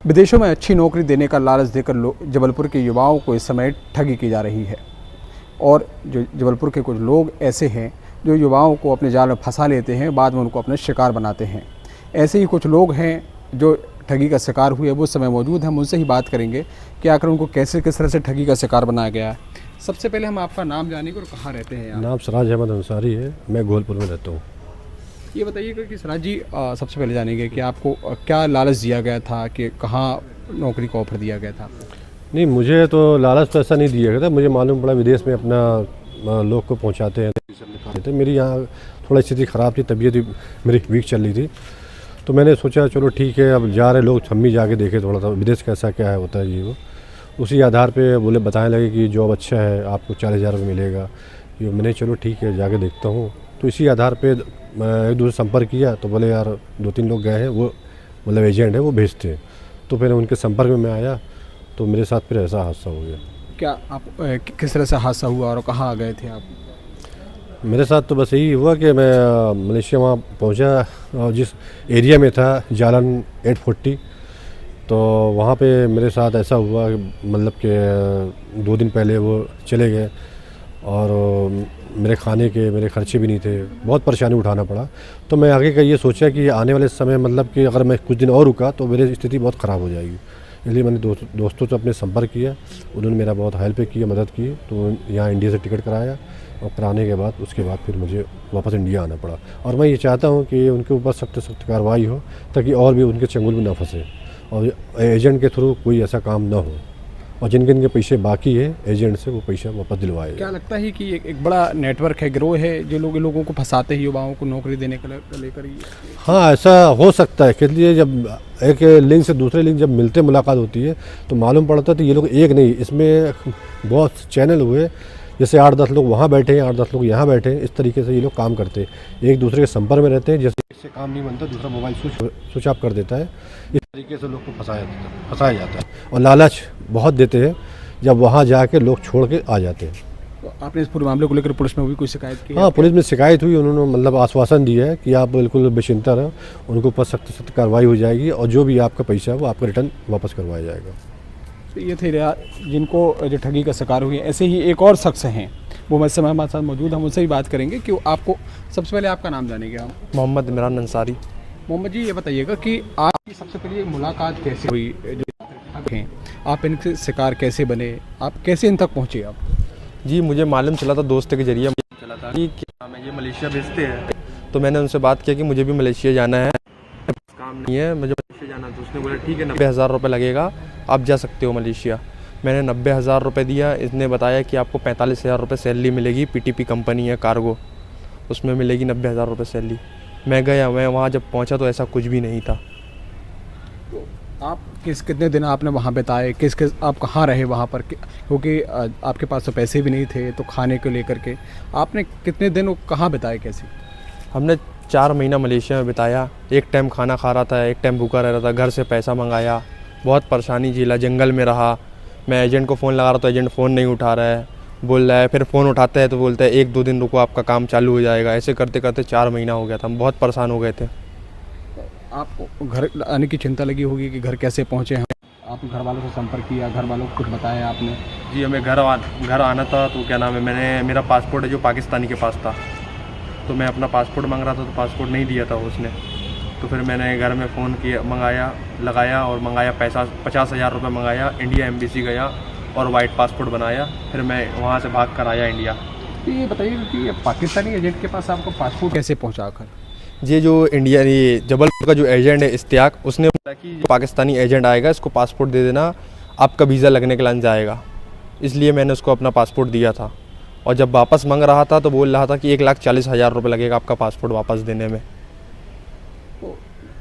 विदेशों में अच्छी नौकरी देने का लालच देकर जबलपुर के युवाओं को इस समय ठगी की जा रही है। और जो जबलपुर के कुछ लोग ऐसे हैं जो युवाओं को अपने जाल में फंसा लेते हैं, बाद में उनको अपने शिकार बनाते हैं। ऐसे ही कुछ लोग हैं जो ठगी का शिकार हुए, वो समय मौजूद हैं। हम उनसे ही बात करेंगे कि आखिर उनको कैसे किस तरह से ठगी का शिकार बनाया गया है। सबसे पहले हम आपका नाम जानेंगे और कहाँ रहते हैं आप? नाम सिराज अहमद अंसारी है, मैं गोलपुर में रहता हूँ। ये बताइएगा कि सिराज जी, सबसे पहले जानेंगे कि आपको क्या लालच दिया गया था, कि कहाँ नौकरी का ऑफर दिया गया था आपको? नहीं, मुझे तो लालच तो ऐसा नहीं दिया गया था। मुझे मालूम पड़ा विदेश में अपना लोग को पहुँचाते हैं। मेरी यहाँ थोड़ा स्थिति ख़राब थी, तबीयत मेरी वीक चल रही थी, तो मैंने सोचा चलो ठीक है, अब जा रहे लोग, हम भी जाके देखे थोड़ा सा विदेश कैसा क्या है होता है ये वो। उसी आधार पे बोले बताने लगे कि जॉब अच्छा है, आपको 40,000 रुपये मिलेगा। ये मैंने चलो ठीक है जाके देखता हूँ। तो इसी आधार पे मैं एक दूसरे संपर्क किया, तो बोले यार 2-3 लोग गए हैं, वो मतलब एजेंट है, वो भेजते हैं। तो फिर उनके संपर्क में मैं आया, तो मेरे साथ फिर ऐसा हादसा हो गया। क्या आप किस तरह से हादसा हुआ और कहाँ गए थे आप? मेरे साथ तो बस यही हुआ कि मैं मलेशिया वहाँ पहुँचा, और जिस एरिया में था जालन 840, तो वहाँ पे मेरे साथ ऐसा हुआ मतलब कि 2 दिन पहले वो चले गए और मेरे खाने के मेरे खर्चे भी नहीं थे, बहुत परेशानी उठाना पड़ा। तो मैं आगे का ये सोचा कि आने वाले समय मतलब कि अगर मैं कुछ दिन और रुका तो मेरी स्थिति बहुत ख़राब हो जाएगी। इसलिए मैंने दोस्तों से अपने संपर्क किया, उन्होंने मेरा बहुत हेल्प किया, मदद की। तो यहाँ इंडिया से टिकट कराया, और कराने के बाद उसके बाद फिर मुझे वापस इंडिया आना पड़ा। और मैं ये चाहता हूँ कि उनके ऊपर सख्त कार्रवाई हो, ताकि और भी उनके चंगुल में ना फंसे और एजेंट के थ्रू कोई ऐसा काम ना हो, और जिनके इनके पैसे बाकी है एजेंट से वो पैसा वापस दिलवाए। क्या लगता है कि एक बड़ा नेटवर्क है, गिरोह है, जो लोगों को फंसाते हैं युवाओं को नौकरी देने को लेकर ही? हाँ, ऐसा हो सकता है। इसलिए जब एक लिंक से दूसरे लिंक जब मिलते मुलाकात होती है तो मालूम पड़ता है तो ये लोग एक नहीं, इसमें बहुत चैनल हुए, जैसे 8-10 लोग वहाँ बैठे हैं, 8-10 लोग यहाँ बैठे हैं। इस तरीके से ये लोग काम करते हैं, एक दूसरे के संपर्क में रहते हैं। जैसे इससे काम नहीं बनता, दूसरा मोबाइल स्विच ऑफ कर देता है। इस तरीके से लोग को फंसाया जाता है, और लालच बहुत देते हैं, जब वहाँ जाके लोग छोड़ के आ जाते हैं। तो आपने इस पूरे मामले को लेकर पुलिस में भी कोई शिकायत की? हाँ, पुलिस में शिकायत हुई। उन्होंने मतलब आश्वासन दिया है कि आप बिल्कुल बेचिंता रहो, उनके ऊपर सख्त कार्रवाई हो जाएगी, और जो भी आपका पैसा है वो आपका रिटर्न वापस करवाया जाएगा। तो ये थे जिनको जो ठगी का शिकार हुए। ऐसे ही एक और शख्स हैं, वो मैं समय हमारे साथ मौजूद, हम उनसे भी बात करेंगे कि आपको, सबसे पहले आपका नाम जानेंगे हम। मोहम्मद इमरान अंसारी। मोहम्मद जी, ये बताइएगा कि आपकी सबसे पहले मुलाकात कैसे हुई, जो हैं आप इनके शिकार कैसे बने, आप कैसे इन तक पहुँचे आप? जी, मुझे मालूम चला था दोस्त के जरिए चला था कि क्या मैं ये मलेशिया भेजते हैं, तो मैंने उनसे बात किया कि मुझे भी मलेशिया जाना है, काम नहीं है, मुझे मलेशिया जाना। तो उसने बोला ठीक है, 90,000 रुपये लगेगा, आप जा सकते हो मलेशिया। मैंने 90,000 रुपये दिया। इसने बताया कि आपको 45,000 रुपये सैलरी मिलेगी, पीटीपी कंपनी है कार्गो, उसमें मिलेगी 90,000 रुपये सैलरी। मैं गया, मैं वहाँ जब पहुँचा तो ऐसा कुछ भी नहीं था। तो आप कितने दिन आपने वहाँ बिताए, आप कहाँ रहे वहाँ पर? क्योंकि आपके पास तो पैसे भी नहीं थे, तो खाने को लेकर के आपने कितने दिन कहाँ बिताए, कैसे? हमने 4 महीना मलेशिया में बिताया। एक टाइम खाना खा रहा था, एक टाइम भूखा रह रहा था, घर से पैसा मंगाया, बहुत परेशानी झेला, जंगल में रहा। मैं एजेंट को फ़ोन लगा रहा था, एजेंट फ़ोन नहीं उठा रहा है, बोल रहा है, फिर फ़ोन उठाता है तो बोलता है 1-2 दिन रुको, आपका काम चालू हो जाएगा। ऐसे करते करते 4 महीना हो गया था, हम बहुत परेशान हो गए थे। आपको घर आने की चिंता लगी होगी कि घर कैसे पहुँचे हैं? आप घर वालों से संपर्क किया, घर वालों को कुछ बताया आपने? जी, हमें घर आना था, तो क्या नाम है, मेरा पासपोर्ट है जो पाकिस्तानी के पास था, तो मैं अपना पासपोर्ट मांग रहा था, तो पासपोर्ट नहीं दिया था उसने। तो फिर मैंने घर में फ़ोन किया, मंगाया पैसा 50,000 रुपये मंगाया, इंडिया एम्बेसी गया और वाइट पासपोर्ट बनाया। फिर मैं वहाँ से भाग कर आया इंडिया। तो ये बताइए कि पाकिस्तानी एजेंट के पास आपको पासपोर्ट कैसे पहुँचा कर? ये जो जबलपुर का जो एजेंट है इश्तियाक, उसने बोला कि जो पाकिस्तानी एजेंट आएगा इसको पासपोर्ट दे देना, आपका वीज़ा लगने के लाइन जाएगा। इसलिए मैंने उसको अपना पासपोर्ट दिया था, और जब वापस मांग रहा था तो बोल रहा था कि 1,40,000 रुपये लगेगा आपका पासपोर्ट वापस देने में। तो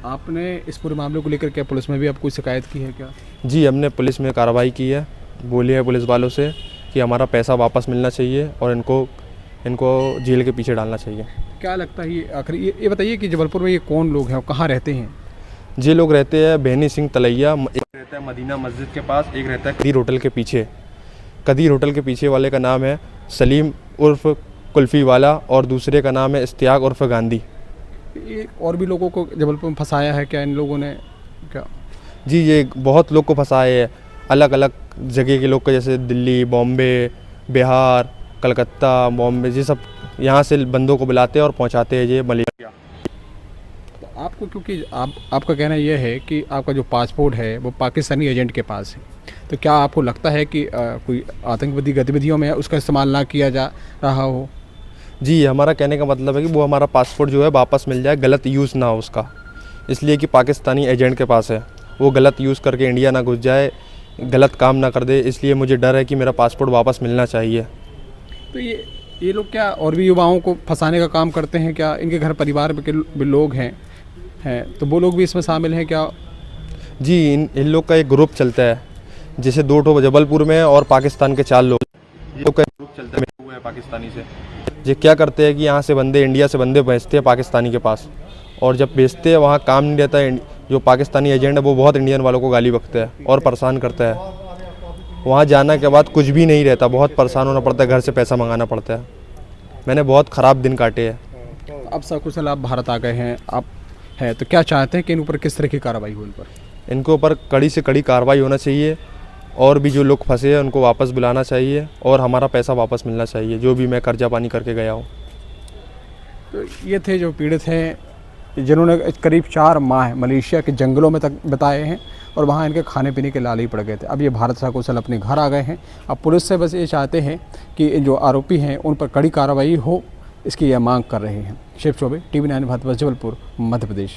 आपने इस पूरे मामले को लेकर क्या पुलिस में भी आप कोई शिकायत की है क्या? जी, हमने पुलिस में कार्रवाई की है, बोली है पुलिस वालों से कि हमारा पैसा वापस मिलना चाहिए और इनको जेल के पीछे डालना चाहिए। क्या लगता है ये आखिर ये बताइए कि जबलपुर में ये कौन लोग हैं और कहाँ रहते हैं? ये लोग रहते हैं बेनी सिंह तलैया, एक रहता है मदीना मस्जिद के पास, एक रहता है कदीर होटल के पीछे। कदीर होटल के पीछे वाले का नाम है सलीम उर्फ कुल्फ़ी वाला, और दूसरे का नाम है इश्तियाक उर्फ गांधी। ये और भी लोगों को जबलपुर में फंसाया है क्या इन लोगों ने क्या? जी ये बहुत लोग को फंसाए है, अलग अलग जगह के लोग को, जैसे दिल्ली, बॉम्बे, बिहार, कलकत्ता, बॉम्बे, ये सब यहाँ से बंदों को बुलाते हैं और पहुँचाते हैं ये मलेशिया। तो आपको, क्योंकि आपका कहना यह है कि आपका जो पासपोर्ट है वो पाकिस्तानी एजेंट के पास है, तो क्या आपको लगता है कि कोई आतंकवादी गतिविधियों में उसका इस्तेमाल ना किया जा रहा हो? जी हमारा कहने का मतलब है कि वो हमारा पासपोर्ट जो है वापस मिल जाए, गलत यूज़ ना हो उसका, इसलिए कि पाकिस्तानी एजेंट के पास है, वो गलत यूज़ करके इंडिया ना घुस जाए, गलत काम ना कर दे, इसलिए मुझे डर है कि मेरा पासपोर्ट वापस मिलना चाहिए। तो ये लोग क्या और भी युवाओं को फंसाने का काम करते हैं क्या? इनके घर परिवार के भी लोग हैं तो वो लोग भी इसमें शामिल हैं क्या? जी इन लोग का एक ग्रुप चलता है, जैसे 2 ठो जबलपुर में और पाकिस्तान के 4 लोग का ग्रुप चलता है पाकिस्तानी से। ये क्या करते हैं कि यहाँ से बंदे, इंडिया से बंदे भेजते हैं पाकिस्तानी के पास, और जब भेजते हैं वहाँ काम नहीं रहता है, जो पाकिस्तानी एजेंट है वो बहुत इंडियन वालों को गाली बकता है और परेशान करता है। वहाँ जाने के बाद कुछ भी नहीं रहता, बहुत परेशान होना पड़ता है, घर से पैसा मंगाना पड़ता है। मैंने बहुत ख़राब दिन काटे हैं। अब सकुशल आप भारत आ गए हैं, आप हैं तो क्या चाहते हैं कि इन ऊपर किस तरह की कार्रवाई हो? इन पर इनके ऊपर कड़ी से कड़ी कार्रवाई होना चाहिए, और भी जो लोग फंसे हैं उनको वापस बुलाना चाहिए, और हमारा पैसा वापस मिलना चाहिए, जो भी मैं कर्जा पानी करके गया हूँ। तो ये थे जो पीड़ित हैं, जिन्होंने करीब 4 माह मलेशिया के जंगलों में तक बिताए हैं और वहाँ इनके खाने पीने के लाले ही पड़ गए थे। अब ये भारत सकुशल अपने घर आ गए हैं। अब पुलिस से बस ये चाहते हैं कि जो आरोपी हैं उन पर कड़ी कार्रवाई हो, इसकी यह मांग कर रहे हैं। शिव चौबे, TV9 भारत, जबलपुर, मध्य प्रदेश।